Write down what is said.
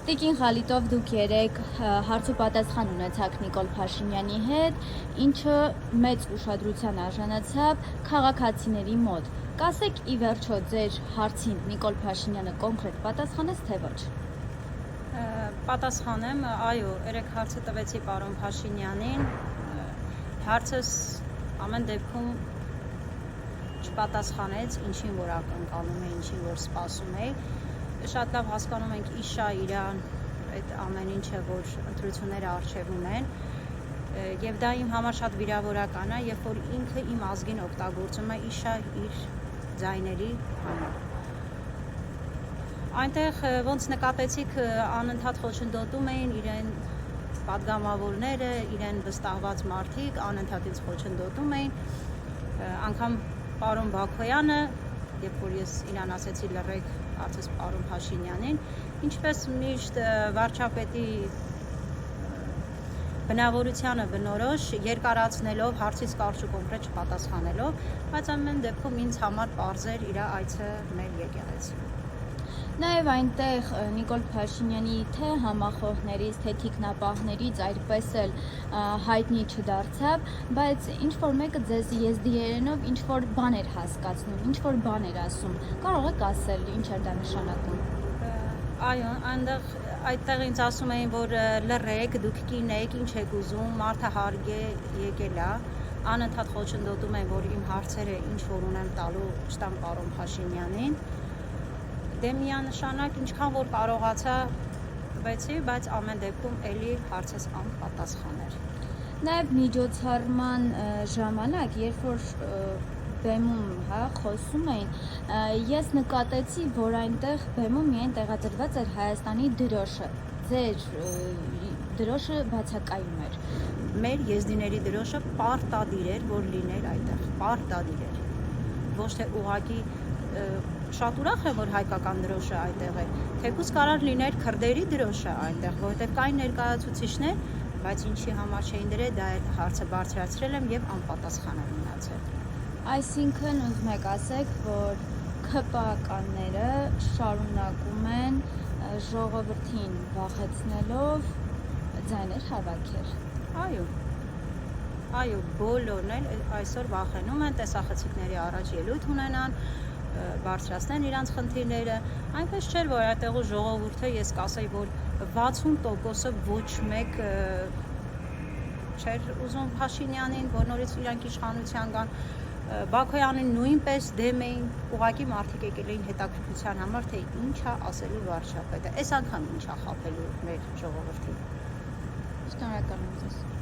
Տիկին Խալիտով դուք երեք հարց ու պատասխան ունեցաք Նիկոլ Փաշինյանի հետ, ինչը մեծ ուշադրության արժանացավ քաղաքացիների մոտ։ Կասեք ի վերջո ձեր հարցին Նիկոլ Փաշինյանը կոնկրետ պատասխանեց, թե ոչ։ Պատասխանեմ, այո, երեք հարցը տվեցի պարոն Փաշինյանին, հարցս ամեն դեպքում չպատասխանեց, ինչին որ ակնկալում է, ինչին որ սպասում է։ Շատ լավ հասկանում ենք իշա իրան այդ ամեն ինչը, որ ընտրությունները առջևում են, եւ դա իմ համար շատ վիրավորական է, երբ որ ինքը իմ ազգին օգտագործում է իշա իր ձայների համար։ Այնտեղ ոնց նկատեցիք, անընդհատ խոչընդոտում էին իրեն պատգամավորները, իրեն վստահված մարդիկ, անընդհատ ինձ խոչընդոտում էին, անգամ պարոն Բաքոյանը, երբ որ ես իրան ասեցի լռեք հարցս պարոն Փաշինյանին, ինչպես միշտ վարչապետի բնավորությանը բնորոշ երկարացնելով, հարցից կարճ ու կոնկրետ չպատասխանելով, բայց ամեն դեպքում ինձ համար պարզ էր իր այցը մեր եկեղեցի։ Նաև այնտեղ Նիկոլ Փաշինյանի թե համախոհներից, թե թիկնապահներից այդպես էլ հայտնի չդարձավ, բայց ինչ-որ մեկը ձեզ եզդիերենով ինչ-որ բան էր հասկացնում, ինչ-որ բան էր ասում, կարող եք ասել, ինչ էր դա նշանակում։ Այո, այդտեղ ինձ ասում էին, որ լռեք, դուք կին եք, ինչ եք ուզում, մարդը հարկ է եկել է, անընդհատ խոչընդոտում են, որ իմ հարցերը ինչ որ ունեմ տալու չտամ պարոն Փաշինյանին։ Դե միանշանակ ինչքան որ կարողացա տվեցի, բայց ամեն դեպքում էլի հարցս անպատասխան էր։ Նաև միջոցառման ժամանակ, երբ որ բեմում խոսում էին, ես նկատեցի, որ այնտեղ բեմում միայն տեղադրված էր Հայաստանի դրոշը, ձեր դրոշը բացակայում էր։ Մեր եզդիների դրոշը պարտադիր էր, որ լիներ այդտեղ, պարտադիր էր, ոչ թե ուղղակի շատ ուրախ եմ, որ հայկական դրոշը այդտեղ է, թեկուզ կարող լիներ քրդերի դրոշը այնտեղ, որովհետև կային ներկայացուցիչներ, բայց ինչի համար չէին դրել, դա հարցը բարձրացրել եմ եւ անպատասխան եմ մնացել։ Այսինքն ուզում եք ասեք, որ ՔՊԱ-ականները շարունակում են ժողովրդին վախեցնելով ձայներ հավաքել։ Այո, բոլորն էլ այսօր վախենում են տեսախցիկների առաջ ելույթ ունենան, բարձրացնեն իրանց խնդիրները, այնպես չէր, որ այդտեղու ժողովուրդը ես կասեի, որ 60%-ը ոչ մեկ չէր ուզում Փաշինյանին, որ նորից իրանք իշխանության գան, Բաքոյանին նույնպես դեմ էին, ուղղակի մարդիկ եկել էին հետաքրքրության համար, թե ինչ է ասելու վարչապետը, այս անգամ ինչ է խաբելու մեր ժողովրդին։ Շնորհակալ եմ ձեզ։